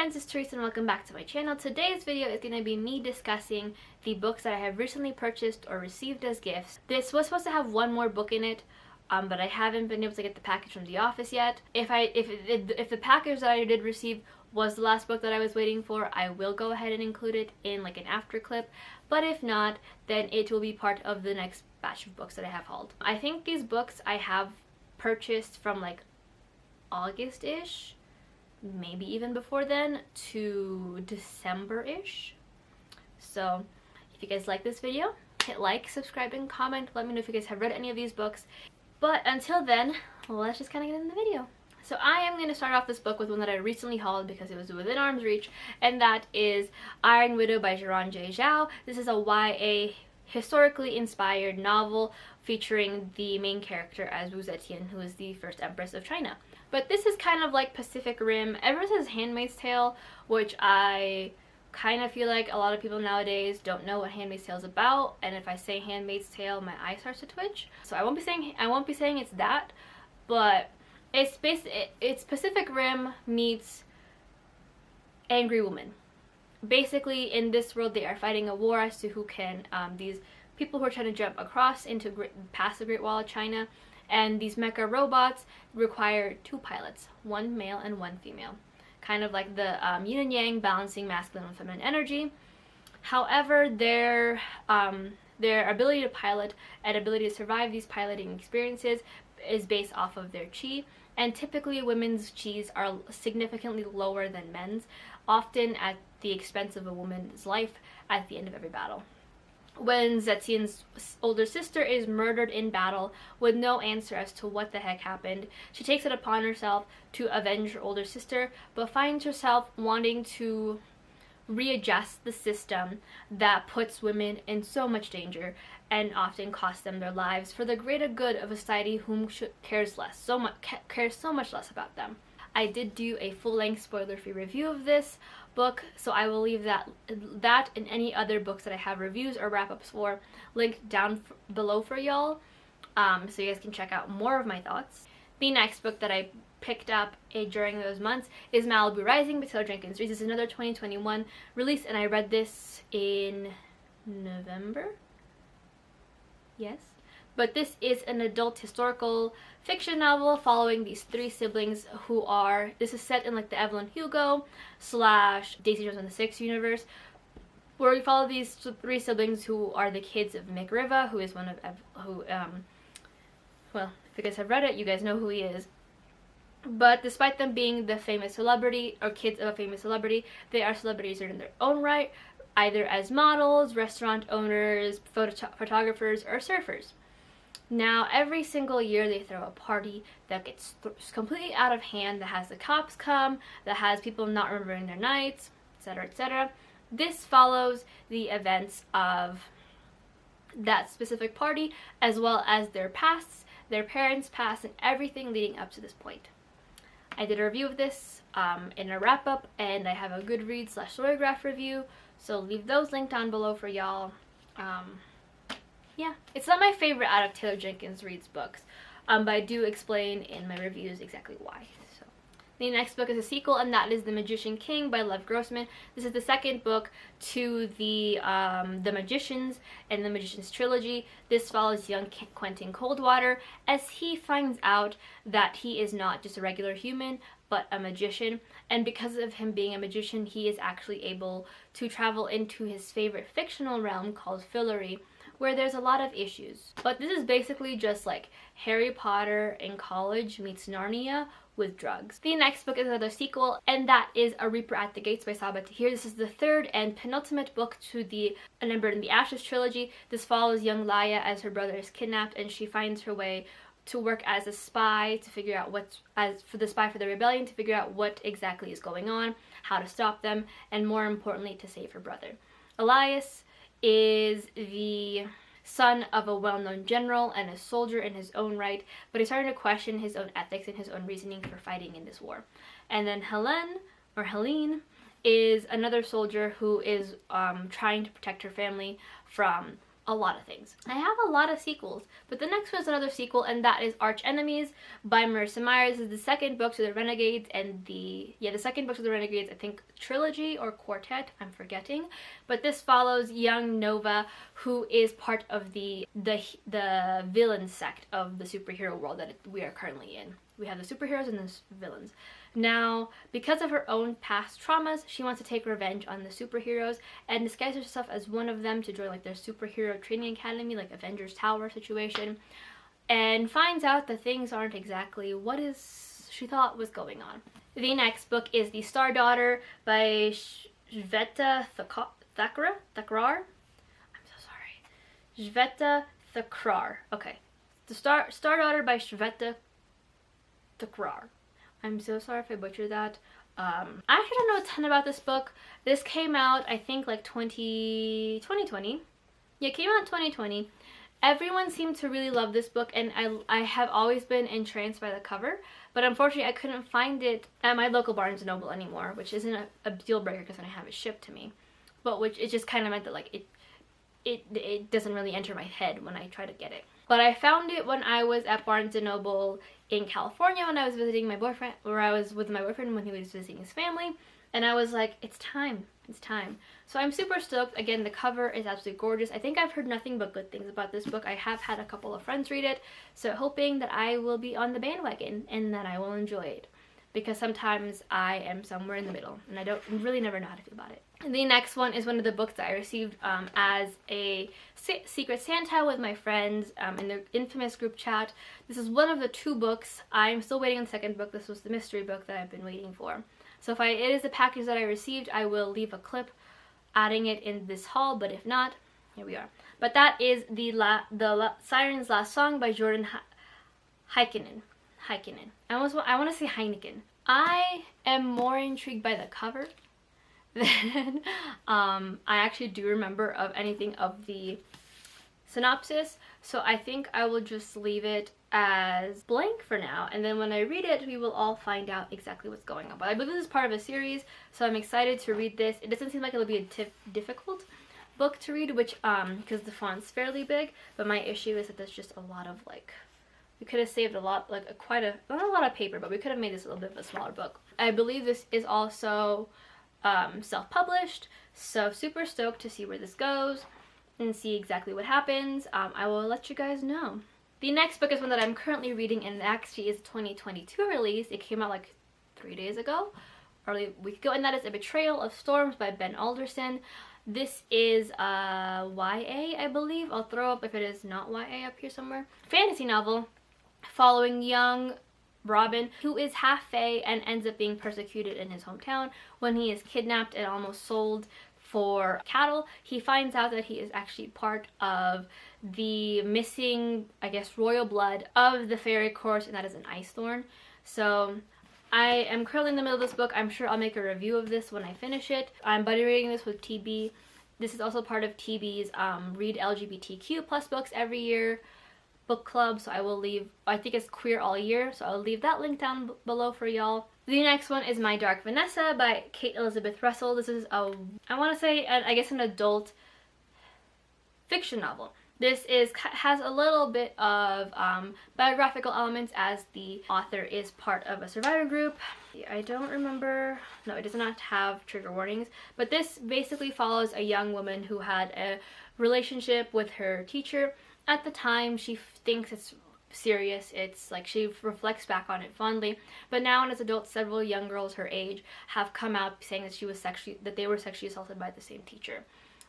friends, it's Teresa and welcome back to my channel. Today's video is going to be me discussing the books that I have recently purchased or received as gifts. This was supposed to have one more book in it, but I haven't been able to get the package from the office yet. If the package that I did receive was the last book that I was waiting for, I will go ahead and include it in like an after clip. But if not, then it will be part of the next batch of books that I have hauled. I think these books I have purchased from like August-ish, maybe even before then, to December-ish. So if you guys like this video, hit like, subscribe, and comment. Let me know if you guys have read any of these books. But until then, let's just kind of get into the video. So I am going to start off this book with one that I recently hauled because it was within arm's reach, and that is Iron Widow by Xiran Jay Zhao. This is a YA historically inspired novel featuring the main character as Wu Zetian, who is the first empress of China. But this is kind of like Pacific Rim. Everyone says Handmaid's Tale, which I kind of feel like a lot of people nowadays don't know what Handmaid's Tale is about, and if I say Handmaid's Tale, my eye starts to twitch. So I won't be saying it's that, but it's Pacific Rim meets Angry Woman. Basically, in this world, they are fighting a war as to who can, these people who are trying to jump across past the Great Wall of China, and these mecha robots require two pilots, one male and one female. Kind of like the yin and yang, balancing masculine and feminine energy. However, their ability to pilot and ability to survive these piloting experiences is based off of their chi, and typically women's chis are significantly lower than men's, often at the expense of a woman's life at the end of every battle. When Zetian's older sister is murdered in battle with no answer as to what the heck happened, she takes it upon herself to avenge her older sister, but finds herself wanting to readjust the system that puts women in so much danger and often costs them their lives for the greater good of a society whom cares so much less about them. I did do a full-length spoiler-free review of this book, so I will leave that and any other books that I have reviews or wrap-ups for linked down below for y'all, so you guys can check out more of my thoughts. The next book that I picked up during those months is Malibu Rising by Taylor Jenkins Reid. This is another 2021 release, and I read this in November? Yes. But this is an adult historical fiction novel following these three siblings who are, this is set in like the Evelyn Hugo / Daisy Jones and the Six universe, where we follow these three siblings who are the kids of Mick Riva, who is one of, well, if you guys have read it, you guys know who he is. But despite them being the famous celebrity, or kids of a famous celebrity, they are celebrities in their own right, either as models, restaurant owners, photographers, or surfers. Now, every single year they throw a party that gets completely out of hand, that has the cops come, that has people not remembering their nights, etc., etc. This follows the events of that specific party, as well as their pasts, their parents' past, and everything leading up to this point. I did a review of this in a wrap-up, and I have a Goodreads / Storygraph review, so leave those linked down below for y'all. Yeah, it's not my favorite out of Taylor Jenkins Reid's books, but I do explain in my reviews exactly why. So, the next book is a sequel, and that is The Magician King by Lev Grossman. This is the second book to the Magicians and the Magicians trilogy. This follows young Quentin Coldwater as he finds out that he is not just a regular human, but a magician, and because of him being a magician, he is actually able to travel into his favorite fictional realm called Fillory, where there's a lot of issues. But this is basically just like Harry Potter in college meets Narnia with drugs. The next book is another sequel, and that is A Reaper at the Gates by Sabaa Tahir. This is the third and penultimate book to the An Ember in the Ashes trilogy. This follows young Laia as her brother is kidnapped, and she finds her way to work as a spy to figure out for the rebellion, to figure out what exactly is going on, how to stop them, and more importantly, to save her brother. Elias is the son of a well-known general and a soldier in his own right, but he's starting to question his own ethics and his own reasoning for fighting in this war. And then Helene is another soldier who is trying to protect her family from a lot of things. I have a lot of sequels, but the next one is another sequel, and that is Arch Enemies by Marissa Myers. This is the second book to the Renegades, and the second book to the Renegades, I think trilogy or quartet, I'm forgetting. But this follows young Nova, who is part of the villain sect of the superhero world that we are currently in. We have the superheroes and the villains. Now, because of her own past traumas, she wants to take revenge on the superheroes and disguises herself as one of them to join like their superhero training academy, like Avengers Tower situation, and finds out that things aren't exactly what she thought was going on. The next book is The Star Daughter by Shveta Thakrar. I'm so sorry. Shveta Thakrar. Okay. The Star Daughter by Shveta Thakrar. I'm so sorry if I butchered that. I actually don't know a ton about this book. This came out, I think, like 2020. Yeah, it came out in 2020. Everyone seemed to really love this book, and I have always been entranced by the cover, but unfortunately I couldn't find it at my local Barnes & Noble anymore, which isn't a deal breaker because I don't have it shipped to me, but which it just kind of meant that like it doesn't really enter my head when I try to get it. But I found it when I was at Barnes & Noble in California when I was visiting my boyfriend, or I was with my boyfriend when he was visiting his family, and I was like, it's time. So I'm super stoked. Again, the cover is absolutely gorgeous. I think I've heard nothing but good things about this book. I have had a couple of friends read it, so hoping that I will be on the bandwagon and that I will enjoy it. Because sometimes I am somewhere in the middle, and I don't really never know how to feel about it. The next one is one of the books that I received as a Secret Santa with my friends in the infamous group chat. This is one of the 2 books. I'm still waiting on the second book. This was the mystery book that I've been waiting for. So if it is a package that I received, I will leave a clip adding it in this haul, but if not, here we are. But that is the Siren's Last Song by Jordan Heikkinen. I want to say Heineken. I am more intrigued by the cover than I actually do remember of anything of the synopsis, so I think I will just leave it as blank for now, and then when I read it we will all find out exactly what's going on. But I believe this is part of a series, so I'm excited to read this. It doesn't seem like it'll be a difficult book to read, which because the font's fairly big, but my issue is that there's just a lot of like, we could have saved a lot, like not a lot of paper, but we could have made this a little bit of a smaller book. I believe this is also self-published, so super stoked to see where this goes and see exactly what happens. I will let you guys know. The next book is one that I'm currently reading, and actually is 2022 release. It came out like 3 days ago, early a week ago, and that is A Betrayal of Storms by Ben Alderson. This is a YA, I believe. I'll throw up if it is not YA up here somewhere. Fantasy novel following young Robin, who is half fae and ends up being persecuted in his hometown when he is kidnapped and almost sold for cattle. He finds out that he is actually part of the missing, I guess, royal blood of the fairy court, and that is an ice thorn. So I am currently in the middle of this book. I'm sure I'll make a review of this when I finish it. I'm buddy reading this with TB. This is also part of TB's Read LGBTQ plus books every year book club, so I will leave, I think it's Queer All Year, so I'll leave that link down below for y'all. The next one is My Dark Vanessa by Kate Elizabeth Russell. This is I want to say, I guess, an adult fiction novel. This has a little bit of biographical elements, as the author is part of a survivor group. I don't remember, no, it does not have trigger warnings, but this basically follows a young woman who had a relationship with her teacher. At the time, she thinks it's serious. It's like she reflects back on it fondly, but now as adults, several young girls her age have come out saying that they were sexually assaulted by the same teacher.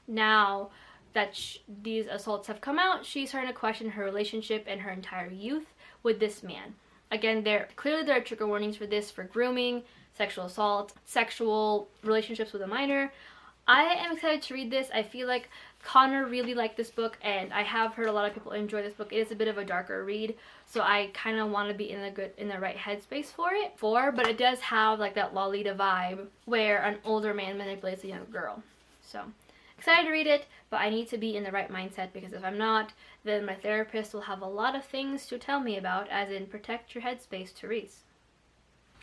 Now that these assaults have come out, she's starting to question her relationship and her entire youth with this man. Again, there are trigger warnings for this, for grooming, sexual assault, sexual relationships with a minor. I am excited to read this. I feel like Connor really liked this book, and I have heard a lot of people enjoy this book. It is a bit of a darker read, so I kind of want to be in the right headspace for it. But it does have like that Lolita vibe where an older man manipulates a young girl. So excited to read it, but I need to be in the right mindset, because if I'm not, then my therapist will have a lot of things to tell me about, as in protect your headspace, Therese.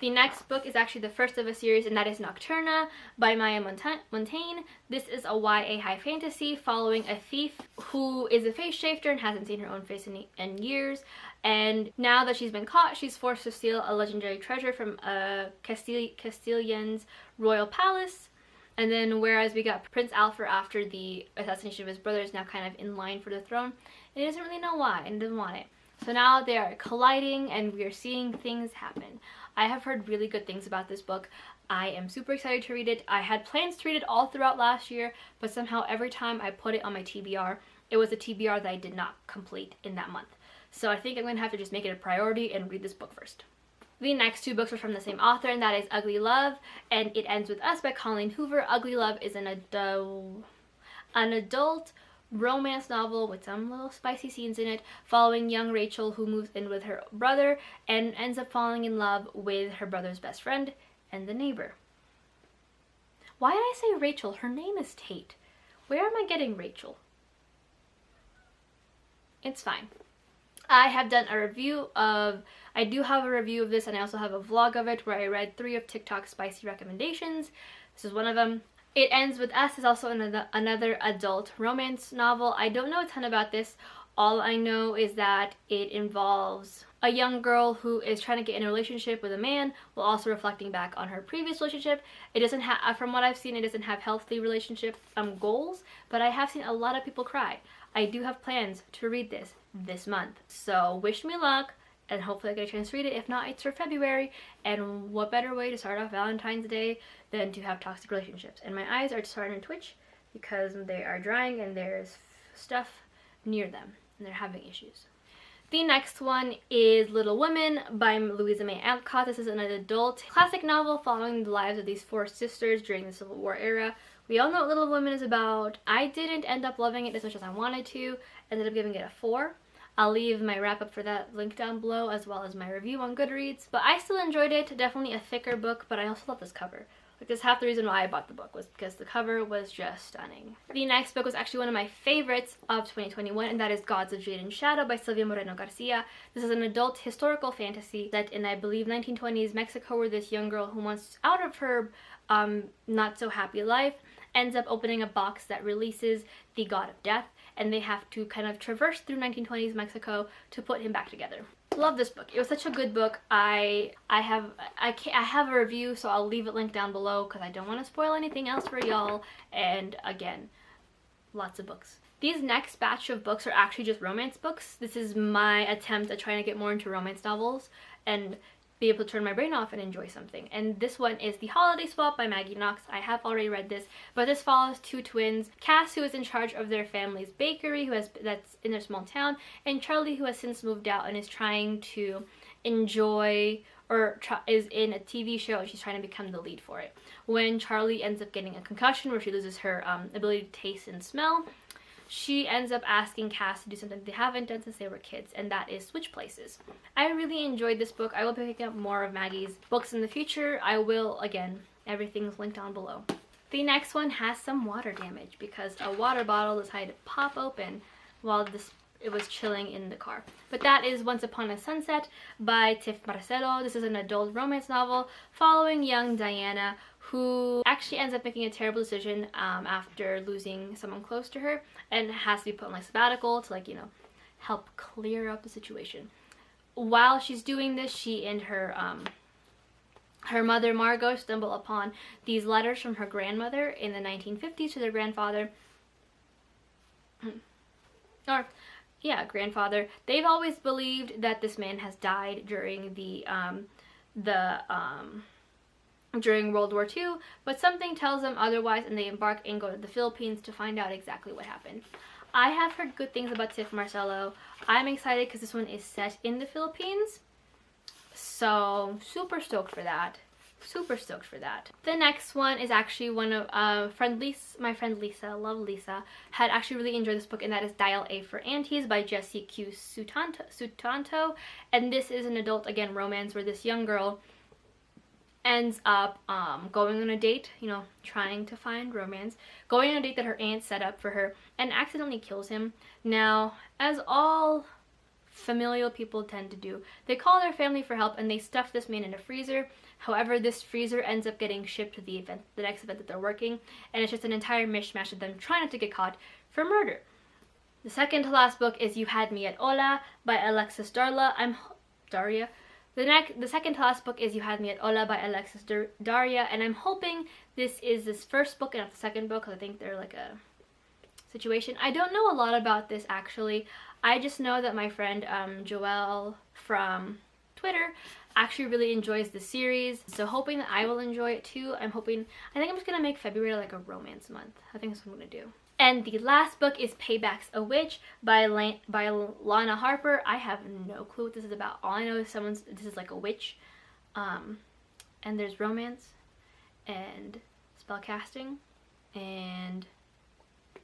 The next book is actually the first of a series, and that is Nocturna by Maya Montaigne. This is a YA high fantasy following a thief who is a face shifter and hasn't seen her own face in years. And now that she's been caught, she's forced to steal a legendary treasure from a Castilian's royal palace. And then whereas we got Prince Alfred after the assassination of his brother is now kind of in line for the throne, and he doesn't really know why and doesn't want it. So now they are colliding and we are seeing things happen. I have heard really good things about this book. I am super excited to read it. I had plans to read it all throughout last year, but somehow every time I put it on my TBR, it was a TBR that I did not complete in that month. So I think I'm going to have to just make it a priority and read this book first. The next two books are from the same author, and that is Ugly Love and It Ends With Us by Colleen Hoover. Ugly Love is an adult romance novel with some little spicy scenes in it, following young Rachel, who moves in with her brother and ends up falling in love with her brother's best friend and the neighbor. Why did I say Rachel? Her name is Tate. Where am I getting Rachel? It's fine. I have done a review of, I do have a review of this, and I also have a vlog of it where I read 3 of TikTok's spicy recommendations. This is one of them. It Ends With Us is also another adult romance novel. I don't know a ton about this. All I know is that it involves a young girl who is trying to get in a relationship with a man while also reflecting back on her previous relationship. It doesn't have, from what I've seen, it doesn't have healthy relationship goals, but I have seen a lot of people cry. I do have plans to read this month. So wish me luck, and hopefully I get a chance to read it. If not, it's for February, and what better way to start off Valentine's Day than to have toxic relationships. And my eyes are starting to twitch because they are drying and there's stuff near them and they're having issues. The next one is Little Women by Louisa May Alcott. This is an adult classic novel following the lives of these 4 sisters during the Civil War era. We all know what Little Women is about. I didn't end up loving it as much as I wanted to. Ended up giving it a 4. I'll leave my wrap up for that link down below, as well as my review on Goodreads. But I still enjoyed it. Definitely a thicker book, but I also love this cover. Like, that's half the reason why I bought the book, was because the cover was just stunning. The next book was actually one of my favorites of 2021, and that is Gods of Jade and Shadow by Silvia Moreno Garcia. This is an adult historical fantasy set in, I believe, 1920s Mexico, where this young girl who wants out of her not so happy life ends up opening a box that releases the god of death, and they have to kind of traverse through 1920s Mexico to put him back together. Love this book. It was such a good book. I have a review, so I'll leave it linked down below because I don't want to spoil anything else for y'all. And again, lots of books. These next batch of books are actually just romance books. This is my attempt at trying to get more into romance novels and be able to turn my brain off and enjoy something. And this one is The Holiday Swap by Maggie Knox. I have already read this, but this follows 2 twins, Cass, who is in charge of their family's bakery, that's in their small town, and Charlie, who has since moved out and is trying to enjoy, or is in a TV show, and she's trying to become the lead for it. When Charlie ends up getting a concussion where she loses her ability to taste and smell, she ends up asking Cass to do something they haven't done since they were kids, and that is switch places. I really enjoyed this book. I will be picking up more of Maggie's books in the future. I will, again, everything's linked down below. The next one has some water damage because a water bottle decided to pop open while it was chilling in the car. But that is Once Upon a Sunset by Tiff Marcelo. This is an adult romance novel following young Diana, who actually ends up making a terrible decision after losing someone close to her, and has to be put on like sabbatical to, like, you know, help clear up the situation. While she's doing this, she and her mother Margot stumble upon these letters from her grandmother in the 1950s to their grandfather. Grandfather. They've always believed that this man has died during during World War II, but something tells them otherwise, and they embark and go to the Philippines to find out exactly what happened. I have heard good things about Tiff Marcelo. I'm excited because this one is set in the Philippines, so super stoked for that. Super stoked for that. The next one is actually one of my friend Lisa, love Lisa, had actually really enjoyed this book, and that is Dial A for Aunties by Jessie Q Sutanto. And this is an adult, again, romance where this young girl ends up going on a date, you know, trying to find romance, going on a date that her aunt set up for her, and accidentally kills him. Now, as all familial people tend to do. They call their family for help and they stuff this man in a freezer. However, this freezer ends up getting shipped to the next event that they're working, and it's just an entire mishmash of them trying not to get caught for murder. The second to last book is You Had Me at Hola by Alexis Daria. The second to last book is You Had Me at Hola by Alexis Daria, and I'm hoping this is this first book and not the second book, because I think they're like a situation. I don't know a lot about this actually. I just know that my friend Joelle from Twitter actually really enjoys the series, so hoping that I will enjoy it too. I think I'm just gonna make February like a romance month. I think that's what I'm gonna do. And the last book is Payback's a Witch by Lana Harper. I have no clue what this is about. All I know is this is like a witch, and there's romance and spell casting and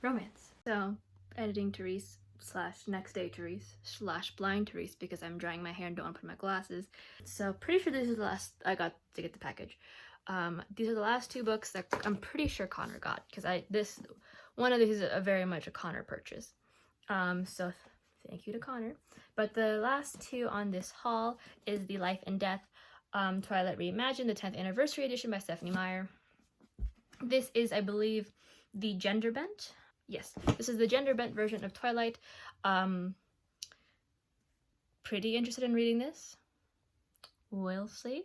romance. So editing Therese / next day Therese / blind Therese, because I'm drying my hair and don't want to put my glasses. So pretty sure this is the last I got to get the package. These are the last two books that I'm pretty sure Connor got, because one of these is very much a Connor purchase. So thank you to Connor. But the last two on this haul is The Life and Death Twilight Reimagined, the 10th anniversary edition by Stephenie Meyer. This is, I believe, the gender bent. Yes, this is the gender bent version of Twilight. Pretty interested in reading this. We'll see.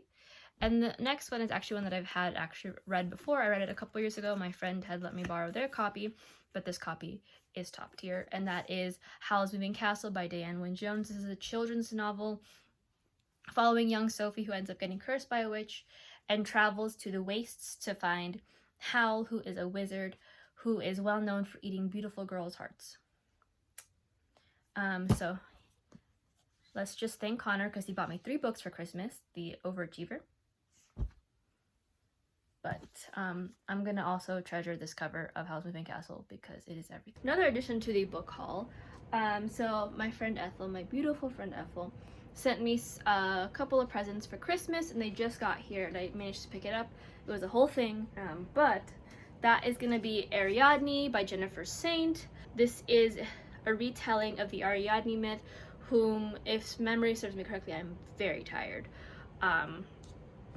And the next one is actually one that I've had actually read before. I read it a couple years ago. My friend had let me borrow their copy, but this copy is top tier, and that is Howl's Moving Castle by Diane Wynne Jones. This is a children's novel following young Sophie, who ends up getting cursed by a witch and travels to the wastes to find Howl, who is a wizard who is well known for eating beautiful girls' hearts. So let's just thank Connor, because he bought me 3 books for Christmas, the overachiever. But I'm gonna also treasure this cover of Howl's Moving Castle, because it is everything. Another addition to the book haul. So my friend Ethel, my beautiful friend Ethel, sent me a couple of presents for Christmas, and they just got here, and I managed to pick it up. It was a whole thing, but that is gonna be Ariadne by Jennifer Saint. This is a retelling of the Ariadne myth, whom, if memory serves me correctly, I'm very tired,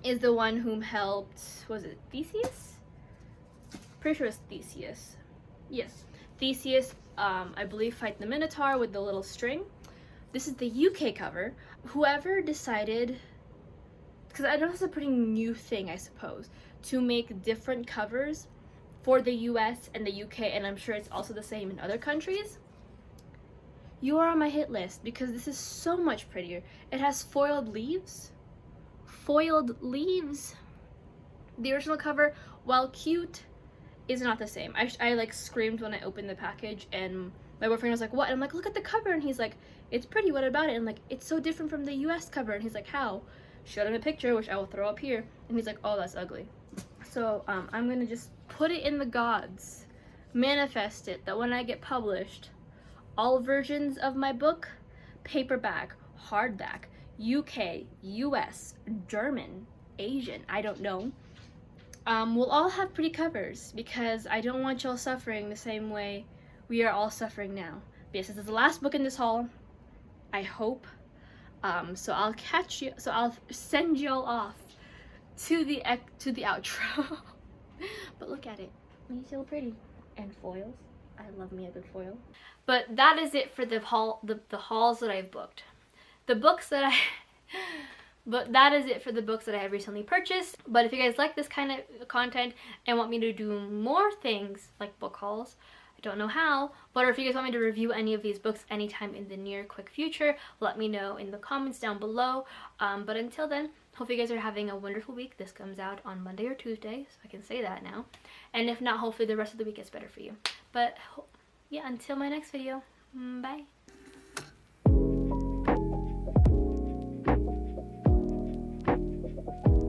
is the one whom helped, was it Theseus? Pretty sure it's Theseus. Yes, Theseus, I believe, fight the Minotaur with the little string. This is the UK cover. Whoever decided, because I know it's a pretty new thing, I suppose, to make different covers for the US and the UK, and I'm sure it's also the same in other countries. You are on my hit list, because this is so much prettier. It has foiled leaves. Foiled leaves. The original cover, while cute, is not the same. I like screamed when I opened the package, and my boyfriend was like, what? And I'm like, look at the cover, and he's like, it's pretty, what about it? And I'm like, it's so different from the US cover, and he's like, how? Showed him a picture, which I will throw up here, and he's like, oh, that's ugly. So I'm gonna just put it in the gods, manifest it, that when I get published, all versions of my book, paperback, hardback, UK, US, German, Asian, I don't know, will all have pretty covers, because I don't want y'all suffering the same way we are all suffering now. But yes, this is the last book in this haul, I hope. So I'll catch you, so I'll send y'all off to the outro. But look at it, it's so pretty. And foils, I love me a good foil. But that is it for the haul, the hauls that I've booked. But that is it for the books that I have recently purchased. But if you guys like this kind of content and want me to do more things like book hauls, I don't know how, but if you guys want me to review any of these books anytime in the near quick future, let me know in the comments down below. But until then, hope you guys are having a wonderful week. This comes out on Monday or Tuesday, so I can say that now. And if not, hopefully the rest of the week is better for you. But yeah, until my next video, bye.